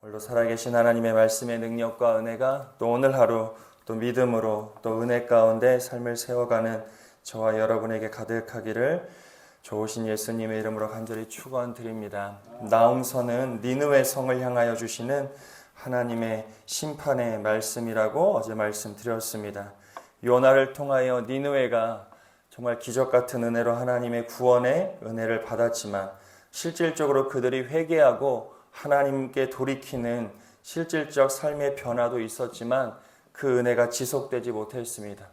오늘도 살아계신 하나님의 말씀의 능력과 은혜가 또 오늘 하루 또 믿음으로 또 은혜 가운데 삶을 세워가는 저와 여러분에게 가득하기를 좋으신 예수님의 이름으로 간절히 축원드립니다. 나움서는 니느웨 성을 향하여 주시는 하나님의 심판의 말씀이라고 어제 말씀드렸습니다. 요나를 통하여 니느웨가 정말 기적 같은 은혜로 하나님의 구원의 은혜를 받았지만 실질적으로 그들이 회개하고 하나님께 돌이키는 실질적 삶의 변화도 있었지만 그 은혜가 지속되지 못했습니다.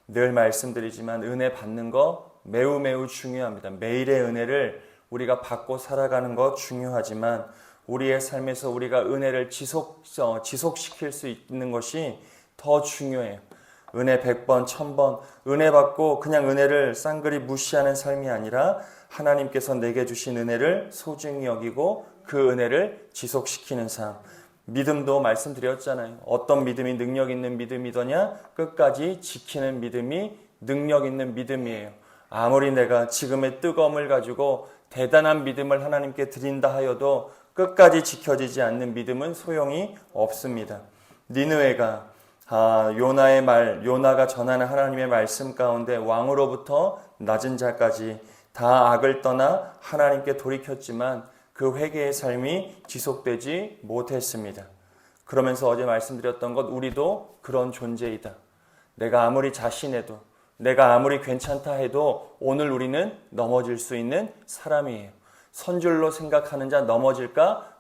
늘 말씀드리지만 은혜 받는 거 매우 중요합니다. 매일의 은혜를 우리가 받고 살아가는 것 중요하지만 우리의 삶에서 우리가 은혜를 지속시킬 수 있는 것이 더 중요해요. 은혜 100번, 1000번 은혜 받고 그냥 은혜를 쌍그리 무시하는 삶이 아니라 하나님께서 내게 주신 은혜를 소중히 여기고 그 은혜를 지속시키는 삶. 믿음도 말씀드렸잖아요. 어떤 믿음이 능력 있는 믿음이더냐? 끝까지 지키는 믿음이 능력 있는 믿음이에요. 아무리 내가 지금의 뜨거움을 가지고 대단한 믿음을 하나님께 드린다 하여도 끝까지 지켜지지 않는 믿음은 소용이 없습니다. 니느웨가 요나의 말, 요나가 전하는 하나님의 말씀 가운데 왕으로부터 낮은 자까지 다 악을 떠나 하나님께 돌이켰지만 그 회개의 삶이 지속되지 못했습니다. 그러면서 어제 말씀드렸던 것, 우리도 그런 존재이다. 내가 아무리 자신해도, 내가 아무리 괜찮다 해도 오늘 우리는 넘어질 수 있는 사람이에요. 선줄로 생각하는 자 넘어질까?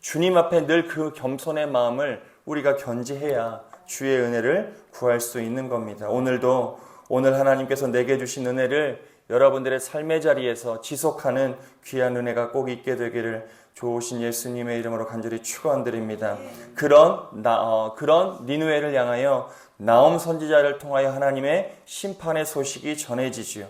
주님 앞에 늘 그 겸손의 마음을 우리가 견지해야 주의 은혜를 구할 수 있는 겁니다. 오늘 하나님께서 내게 주신 은혜를 여러분들의 삶의 자리에서 지속하는 귀한 은혜가 꼭 있게 되기를 좋으신 예수님의 이름으로 간절히 축원드립니다. 그런 니느웨를 향하여 나움 선지자를 통하여 하나님의 심판의 소식이 전해지지요.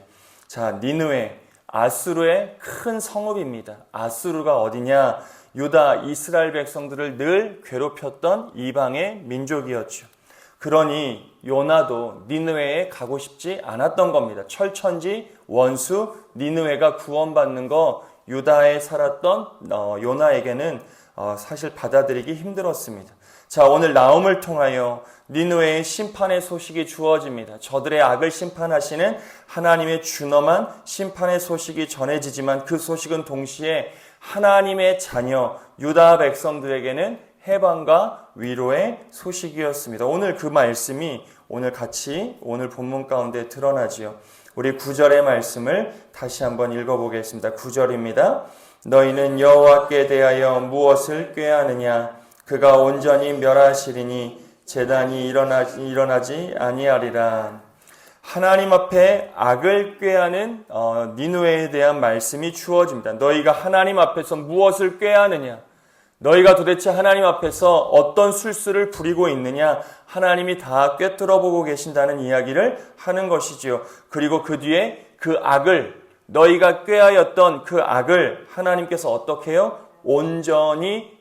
자, 니느웨, 아수르의 큰 성읍입니다. 아수르가 어디냐? 유다, 이스라엘 백성들을 늘 괴롭혔던 이방의 민족이었죠. 그러니 요나도 니느웨에 가고 싶지 않았던 겁니다. 철천지 원수 니느웨가 구원받는 거 유다에 살았던 요나에게는 사실 받아들이기 힘들었습니다. 자, 오늘 나움을 통하여 니느웨의 심판의 소식이 주어집니다. 저들의 악을 심판하시는 하나님의 준엄한 심판의 소식이 전해지지만 그 소식은 동시에 하나님의 자녀 유다 백성들에게는 해방과 위로의 소식이었습니다. 오늘 그 말씀이 오늘 본문 가운데 드러나지요. 우리 9절의 말씀을 다시 한번 읽어보겠습니다. 9절입니다. 너희는 여호와께 대하여 무엇을 꾀하느냐? 그가 온전히 멸하시리니 재단이 일어나지 아니하리라. 하나님 앞에 악을 꾀하는 니느웨에 대한 말씀이 주어집니다. 너희가 하나님 앞에서 무엇을 꾀하느냐? 너희가 도대체 하나님 앞에서 어떤 술수를 부리고 있느냐? 하나님이 다 꿰뚫어 보고 계신다는 이야기를 하는 것이지요. 그리고 그 뒤에 그 악을, 너희가 꾀하였던 그 악을 하나님께서 어떻게 해요? 온전히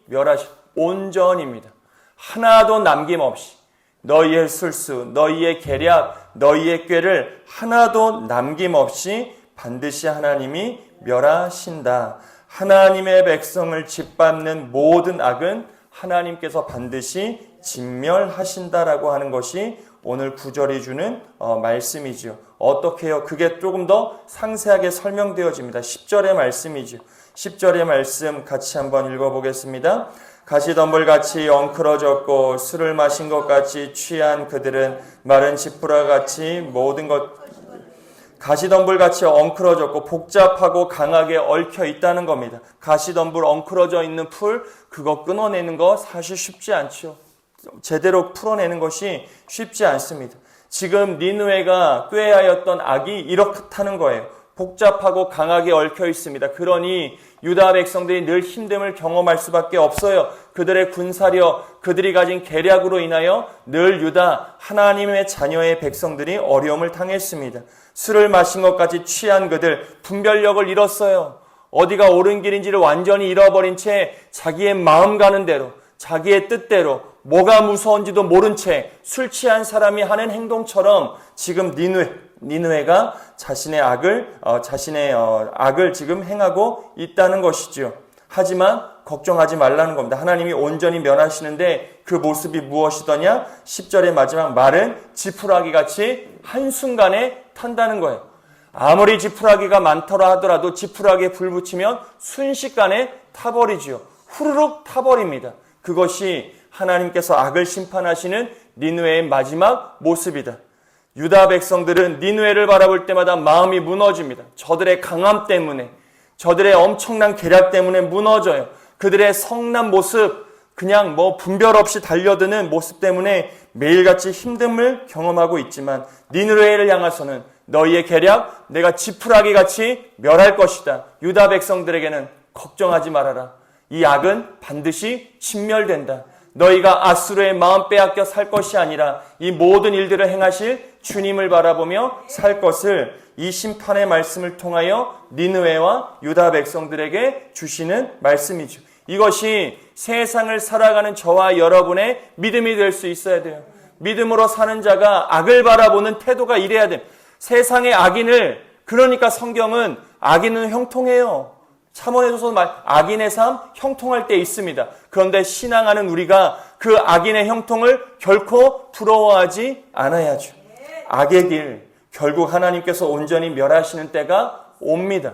온전입니다. 하나도 남김없이 너희의 술수, 너희의 계략, 너희의 꾀를 하나도 남김없이 반드시 하나님이 멸하신다. 하나님의 백성을 짓밟는 모든 악은 하나님께서 반드시 진멸하신다라고 하는 것이 오늘 9절이 주는 말씀이죠. 어떻게 해요? 그게 조금 더 상세하게 설명되어집니다. 10절의 말씀이죠. 10절의 말씀 같이 한번 읽어보겠습니다. 가시덤불같이 엉클어졌고 술을 마신 것 같이 취한 그들은 마른 지푸라 같이 모든 것 가시덤불같이 엉클어졌고 복잡하고 강하게 얽혀 있다는 겁니다. 가시덤불 엉클어져 있는 풀 그거 끊어내는 거 사실 쉽지 않죠. 제대로 풀어내는 것이 쉽지 않습니다. 지금 니느웨가 꾀하였던 악이 이렇다는 거예요. 복잡하고 강하게 얽혀 있습니다. 그러니 유다 백성들이 늘 힘듦을 경험할 수밖에 없어요. 그들의 군사력, 그들이 가진 계략으로 인하여 늘 유다 하나님의 자녀의 백성들이 어려움을 당했습니다. 술을 마신 것까지 취한 그들 분별력을 잃었어요. 어디가 옳은 길인지를 완전히 잃어버린 채 자기의 마음 가는 대로, 자기의 뜻대로 뭐가 무서운지도 모른 채 술 취한 사람이 하는 행동처럼 지금 니느웨가 자신의 악을 지금 행하고 있다는 것이죠. 하지만 걱정하지 말라는 겁니다. 하나님이 온전히 멸하시는데 그 모습이 무엇이더냐? 10절의 마지막 말은 지푸라기 같이 한순간에 탄다는 거예요. 아무리 지푸라기가 많더라 하더라도 지푸라기에 불 붙이면 순식간에 타버리지요. 후루룩 타버립니다. 그것이 하나님께서 악을 심판하시는 니느웨의 마지막 모습이다. 유다 백성들은 니느웨를 바라볼 때마다 마음이 무너집니다. 저들의 강함 때문에, 저들의 엄청난 계략 때문에 무너져요. 그들의 성난 모습, 그냥 분별 없이 달려드는 모습 때문에 매일같이 힘듦을 경험하고 있지만 니느웨를 향해서는 너희의 계략 내가 지푸라기 같이 멸할 것이다. 유다 백성들에게는 걱정하지 말아라. 이 악은 반드시 진멸된다. 너희가 아수르의 마음 빼앗겨 살 것이 아니라 이 모든 일들을 행하실 주님을 바라보며 살 것을 이 심판의 말씀을 통하여 니느웨와 유다 백성들에게 주시는 말씀이죠. 이것이 세상을 살아가는 저와 여러분의 믿음이 될 수 있어야 돼요. 믿음으로 사는 자가 악을 바라보는 태도가 이래야 됩니다. 세상의 악인을, 그러니까 성경은 악인은 형통해요. 잠언에서도 악인의 삶 형통할 때 있습니다. 그런데 신앙하는 우리가 그 악인의 형통을 결코 부러워하지 않아야죠. 악의 길, 결국 하나님께서 온전히 멸하시는 때가 옵니다.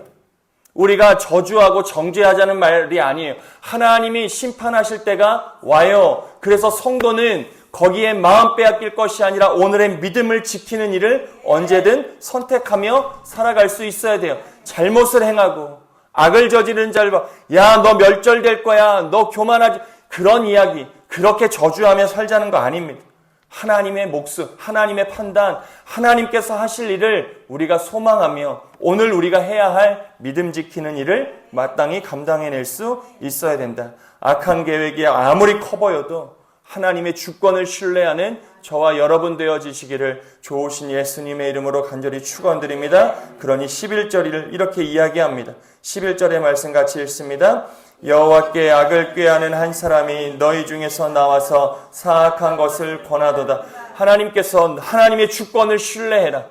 우리가 저주하고 정죄하자는 말이 아니에요. 하나님이 심판하실 때가 와요. 그래서 성도는 거기에 마음 빼앗길 것이 아니라 오늘의 믿음을 지키는 일을 언제든 선택하며 살아갈 수 있어야 돼요. 잘못을 행하고 악을 저지르는 자를 봐. 야, 너 멸절될 거야. 너 교만하지. 그런 이야기, 그렇게 저주하며 살자는 거 아닙니다. 하나님의 목숨, 하나님의 판단, 하나님께서 하실 일을 우리가 소망하며 오늘 우리가 해야 할 믿음 지키는 일을 마땅히 감당해낼 수 있어야 된다. 악한 계획이 아무리 커 보여도 하나님의 주권을 신뢰하는 저와 여러분 되어지시기를 좋으신 예수님의 이름으로 간절히 축원드립니다. 그러니 11절을 이렇게 이야기합니다. 11절의 말씀 같이 읽습니다. 여호와께 악을 꾀하는 한 사람이 너희 중에서 나와서 사악한 것을 권하도다. 하나님께서 하나님의 주권을 신뢰해라.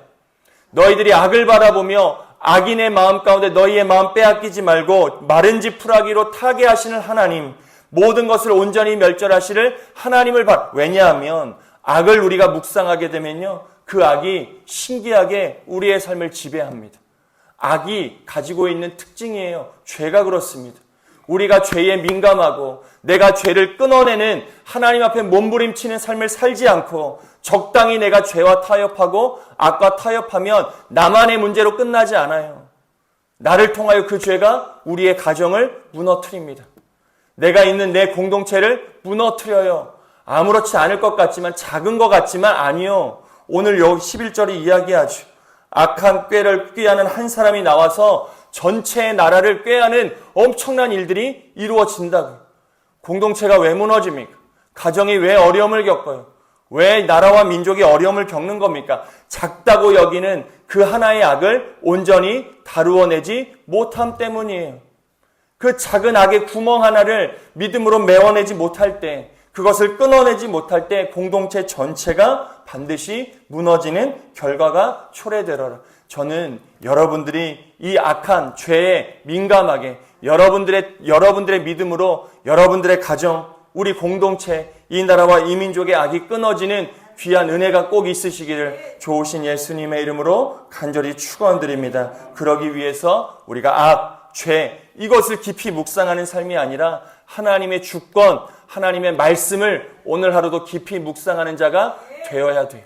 너희들이 악을 바라보며 악인의 마음 가운데 너희의 마음 빼앗기지 말고 마른 지푸라기로 타게 하시는 하나님, 모든 것을 온전히 멸절하시를 하나님을 왜냐하면 악을 우리가 묵상하게 되면요, 그 악이 신기하게 우리의 삶을 지배합니다. 악이 가지고 있는 특징이에요. 죄가 그렇습니다. 우리가 죄에 민감하고 내가 죄를 끊어내는 하나님 앞에 몸부림치는 삶을 살지 않고 적당히 내가 죄와 타협하고 악과 타협하면 나만의 문제로 끝나지 않아요. 나를 통하여 그 죄가 우리의 가정을 무너뜨립니다. 내가 있는 내 공동체를 무너뜨려요. 아무렇지 않을 것 같지만, 작은 것 같지만 아니요. 오늘 여기 11절이 이야기하죠. 악한 꾀를 꾀하는 한 사람이 나와서 전체의 나라를 꾀하는 엄청난 일들이 이루어진다고요. 공동체가 왜 무너집니까? 가정이 왜 어려움을 겪어요? 왜 나라와 민족이 어려움을 겪는 겁니까? 작다고 여기는 그 하나의 악을 온전히 다루어내지 못함 때문이에요. 그 작은 악의 구멍 하나를 믿음으로 메워내지 못할 때, 그것을 끊어내지 못할 때 공동체 전체가 반드시 무너지는 결과가 초래되리라. 저는 여러분들이 이 악한 죄에 민감하게 여러분들의 믿음으로 여러분들의 가정, 우리 공동체, 이 나라와 이 민족의 악이 끊어지는 귀한 은혜가 꼭 있으시기를 좋으신 예수님의 이름으로 간절히 축원드립니다. 그러기 위해서 우리가 악, 죄, 이것을 깊이 묵상하는 삶이 아니라 하나님의 주권, 하나님의 말씀을 오늘 하루도 깊이 묵상하는 자가 되어야 돼요.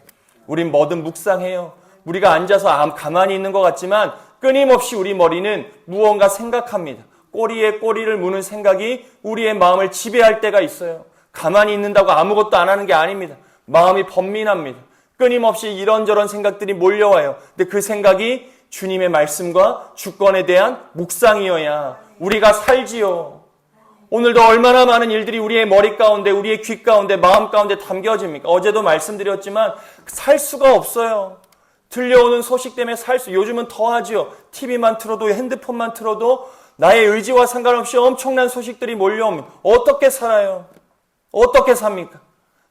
우린 뭐든 묵상해요. 우리가 앉아서 가만히 있는 것 같지만 끊임없이 우리 머리는 무언가 생각합니다. 꼬리에 꼬리를 무는 생각이 우리의 마음을 지배할 때가 있어요. 가만히 있는다고 아무것도 안 하는 게 아닙니다. 마음이 번민합니다. 끊임없이 이런저런 생각들이 몰려와요. 근데 그 생각이 주님의 말씀과 주권에 대한 묵상이어야 우리가 살지요. 오늘도 얼마나 많은 일들이 우리의 머리 가운데, 우리의 귀 가운데, 마음 가운데 담겨집니까? 어제도 말씀드렸지만 살 수가 없어요. 들려오는 소식 때문에 요즘은 더하지요. TV만 틀어도, 핸드폰만 틀어도 나의 의지와 상관없이 엄청난 소식들이 몰려옵니다. 어떻게 살아요? 어떻게 삽니까?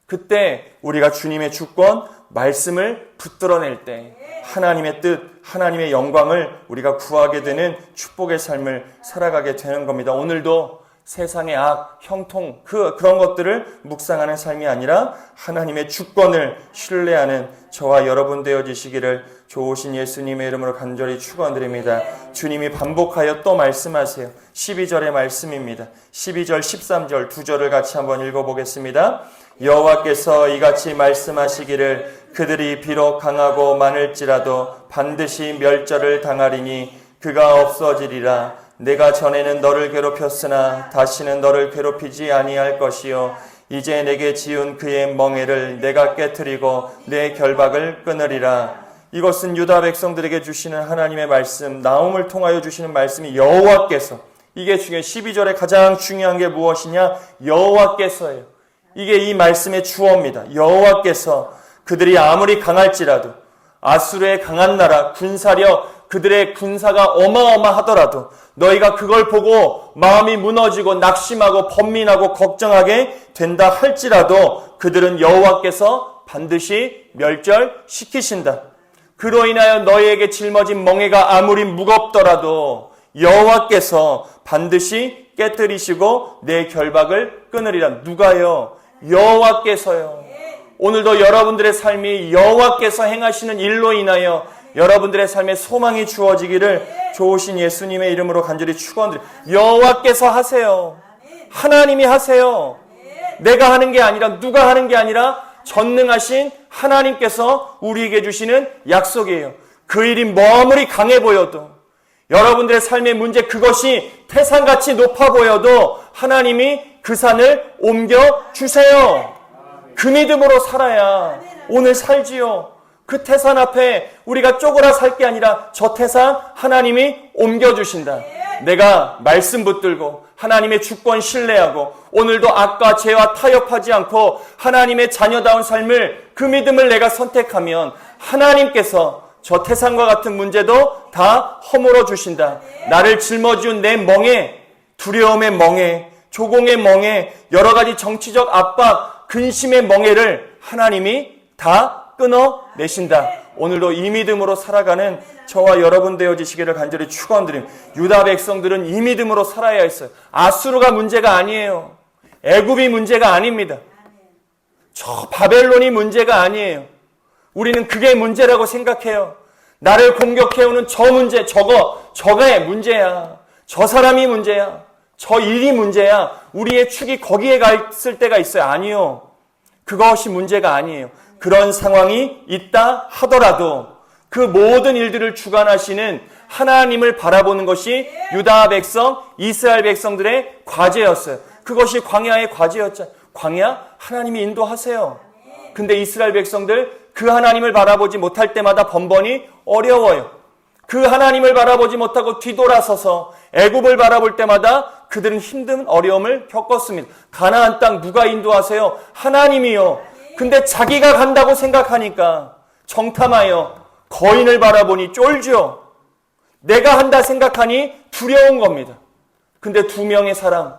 그때 우리가 주님의 주권, 말씀을 붙들어낼 때 하나님의 뜻, 하나님의 영광을 우리가 구하게 되는 축복의 삶을 살아가게 되는 겁니다. 오늘도 세상의 악, 형통, 그런 것들을 묵상하는 삶이 아니라 하나님의 주권을 신뢰하는 저와 여러분 되어지시기를 좋으신 예수님의 이름으로 간절히 축원드립니다. 주님이 반복하여 또 말씀하세요. 12절의 말씀입니다. 12절, 13절 두 절을 같이 한번 읽어보겠습니다. 여호와께서 이같이 말씀하시기를 그들이 비록 강하고 많을지라도 반드시 멸절을 당하리니 그가 없어지리라. 내가 전에는 너를 괴롭혔으나 다시는 너를 괴롭히지 아니할 것이요 이제 내게 지은 그의 멍에를 내가 깨트리고 내 결박을 끊으리라. 이것은 유다 백성들에게 주시는 하나님의 말씀, 나움을 통하여 주시는 말씀이 여호와께서, 이게 중요해요. 12절에 가장 중요한 게 무엇이냐? 여호와께서예요. 이게 이 말씀의 주어입니다. 여호와께서 그들이 아무리 강할지라도, 아수르의 강한 나라, 군사력, 그들의 군사가 어마어마하더라도 너희가 그걸 보고 마음이 무너지고 낙심하고 번민하고 걱정하게 된다 할지라도 그들은 여호와께서 반드시 멸절시키신다. 그로 인하여 너희에게 짊어진 멍에가 아무리 무겁더라도 여호와께서 반드시 깨뜨리시고 내 결박을 끊으리라. 누가요? 여호와께서요. 오늘도 여러분들의 삶이 여호와께서 행하시는 일로 인하여 여러분들의 삶에 소망이 주어지기를 좋으신 예수님의 이름으로 간절히 축원드립니다. 여호와께서 하세요. 하나님이 하세요. 내가 하는 게 아니라, 누가 하는 게 아니라 전능하신 하나님께서 우리에게 주시는 약속이에요. 그 일이 머무리 강해 보여도, 여러분들의 삶의 문제 그것이 태산같이 높아 보여도 하나님이 그 산을 옮겨주세요. 그 믿음으로 살아야 오늘 살지요. 그 태산 앞에 우리가 쪼그라 살 게 아니라 저 태산 하나님이 옮겨주신다. 내가 말씀 붙들고 하나님의 주권 신뢰하고 오늘도 악과 죄와 타협하지 않고 하나님의 자녀다운 삶을, 그 믿음을 내가 선택하면 하나님께서 저 태산과 같은 문제도 다 허물어 주신다. 나를 짊어지운 내 멍에, 두려움의 멍에, 조공의 멍에, 여러 가지 정치적 압박, 근심의 멍에를 하나님이 다 끊어내신다. 오늘도 이 믿음으로 살아가는 저와 여러분 되어지시기를 간절히 축원드립니다. 유다 백성들은 이 믿음으로 살아야 했어요. 아수르가 문제가 아니에요. 애굽이 문제가 아닙니다. 저 바벨론이 문제가 아니에요. 우리는 그게 문제라고 생각해요. 나를 공격해오는 저 문제, 저거의 문제야. 저 사람이 문제야. 저 일이 문제야. 우리의 축이 거기에 가 있을 때가 있어요. 아니요. 그것이 문제가 아니에요. 그런 상황이 있다 하더라도 그 모든 일들을 주관하시는 하나님을 바라보는 것이 유다 백성, 이스라엘 백성들의 과제였어요. 그것이 광야의 과제였잖아요. 광야? 하나님이 인도하세요. 근데 이스라엘 백성들 그 하나님을 바라보지 못할 때마다 번번이 어려워요. 그 하나님을 바라보지 못하고 뒤돌아서서 애굽을 바라볼 때마다 그들은 힘든 어려움을 겪었습니다. 가나안 땅 누가 인도하세요? 하나님이요. 근데 자기가 간다고 생각하니까 정탐하여 거인을 바라보니 쫄죠. 내가 한다 생각하니 두려운 겁니다. 근데 두 명의 사람,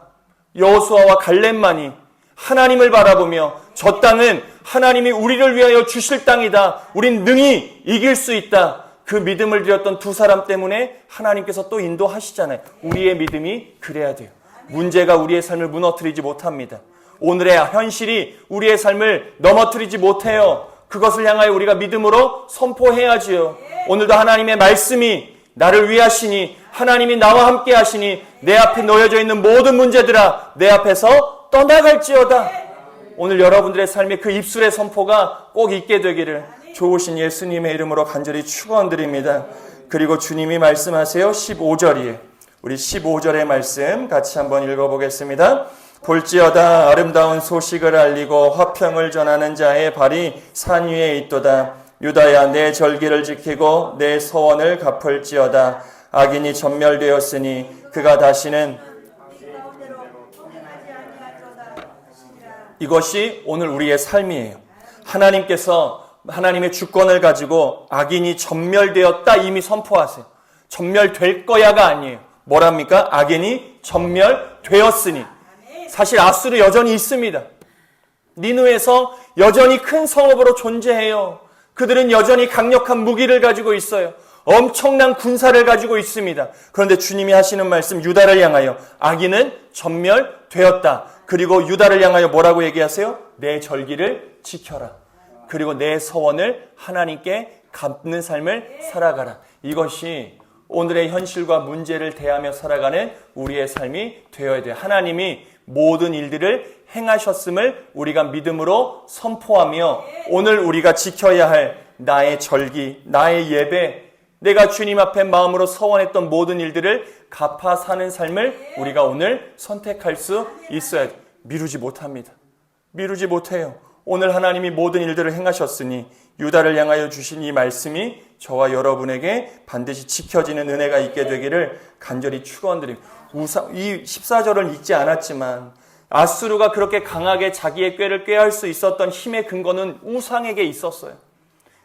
여호수아와 갈렙만이 하나님을 바라보며 저 땅은 하나님이 우리를 위하여 주실 땅이다. 우린 능히 이길 수 있다. 그 믿음을 드렸던 두 사람 때문에 하나님께서 또 인도하시잖아요. 우리의 믿음이 그래야 돼요. 문제가 우리의 삶을 무너뜨리지 못합니다. 오늘의 현실이 우리의 삶을 넘어뜨리지 못해요. 그것을 향하여 우리가 믿음으로 선포해야지요. 오늘도 하나님의 말씀이 나를 위하시니, 하나님이 나와 함께 하시니 내 앞에 놓여져 있는 모든 문제들아 내 앞에서 떠나갈지어다. 오늘 여러분들의 삶에 그 입술의 선포가 꼭 있게 되기를 좋으신 예수님의 이름으로 간절히 축원드립니다. 그리고 주님이 말씀하세요. 15절이에요. 우리 15절의 말씀 같이 한번 읽어보겠습니다. 볼지어다 아름다운 소식을 알리고 화평을 전하는 자의 발이 산 위에 있도다. 유다야 내 절기를 지키고 내 서원을 갚을지어다. 악인이 전멸되었으니 그가 다시는, 이것이 오늘 우리의 삶이에요. 하나님께서 하나님의 주권을 가지고 악인이 전멸되었다 이미 선포하세요. 전멸될 거야가 아니에요. 뭐랍니까? 악인이 전멸되었으니. 사실 아수르 여전히 있습니다. 니느웨에서 여전히 큰 성읍으로 존재해요. 그들은 여전히 강력한 무기를 가지고 있어요. 엄청난 군사를 가지고 있습니다. 그런데 주님이 하시는 말씀, 유다를 향하여 악인은 전멸되었다. 그리고 유다를 향하여 뭐라고 얘기하세요? 내 절기를 지켜라. 그리고 내 서원을 하나님께 갚는 삶을 살아가라. 이것이 오늘의 현실과 문제를 대하며 살아가는 우리의 삶이 되어야 돼요. 하나님이 모든 일들을 행하셨음을 우리가 믿음으로 선포하며 오늘 우리가 지켜야 할 나의 절기, 나의 예배, 내가 주님 앞에 마음으로 서원했던 모든 일들을 갚아 사는 삶을 우리가 오늘 선택할 수 있어야 돼요. 미루지 못합니다. 미루지 못해요. 오늘 하나님이 모든 일들을 행하셨으니 유다를 향하여 주신 이 말씀이 저와 여러분에게 반드시 지켜지는 은혜가 있게 되기를 간절히 축원드립니다. 이 14절을 읽지 않았지만 아수르가 그렇게 강하게 자기의 꾀를 꾀할 수 있었던 힘의 근거는 우상에게 있었어요.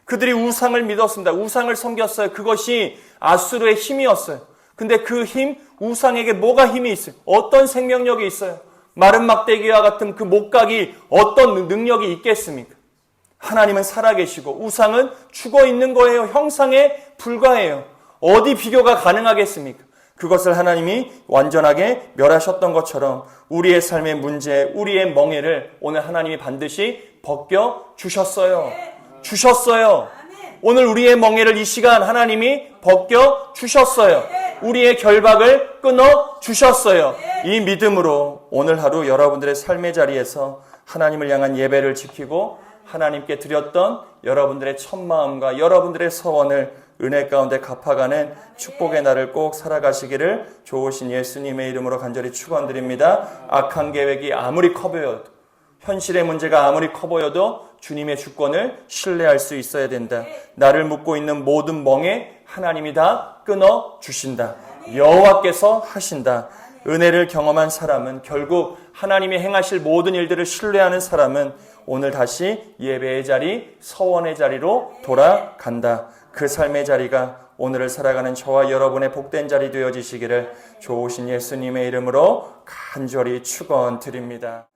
그들이 우상을 믿었습니다. 우상을 섬겼어요. 그것이 아수르의 힘이었어요. 근데 그 힘, 우상에게 뭐가 힘이 있어요? 어떤 생명력이 있어요? 마른 막대기와 같은 그 목각이 어떤 능력이 있겠습니까? 하나님은 살아계시고 우상은 죽어 있는 거예요. 형상에 불과해요. 어디 비교가 가능하겠습니까? 그것을 하나님이 완전하게 멸하셨던 것처럼 우리의 삶의 문제, 우리의 멍에를 오늘 하나님이 반드시 벗겨 주셨어요. 주셨어요. 오늘 우리의 멍에를 이 시간 하나님이 벗겨 주셨어요. 우리의 결박을 끊어 주셨어요. 이 믿음으로 오늘 하루 여러분들의 삶의 자리에서 하나님을 향한 예배를 지키고 하나님께 드렸던 여러분들의 첫마음과 여러분들의 서원을 은혜 가운데 갚아가는 축복의 날을 꼭 살아가시기를 좋으신 예수님의 이름으로 간절히 축원드립니다. 악한 계획이 아무리 커 보여도, 현실의 문제가 아무리 커 보여도 주님의 주권을 신뢰할 수 있어야 된다. 나를 묶고 있는 모든 멍에 하나님이 다 끊어 주신다. 여호와께서 하신다. 은혜를 경험한 사람은, 결국 하나님이 행하실 모든 일들을 신뢰하는 사람은 오늘 다시 예배의 자리, 서원의 자리로 돌아간다. 그 삶의 자리가 오늘을 살아가는 저와 여러분의 복된 자리 되어지시기를 좋으신 예수님의 이름으로 간절히 축원드립니다.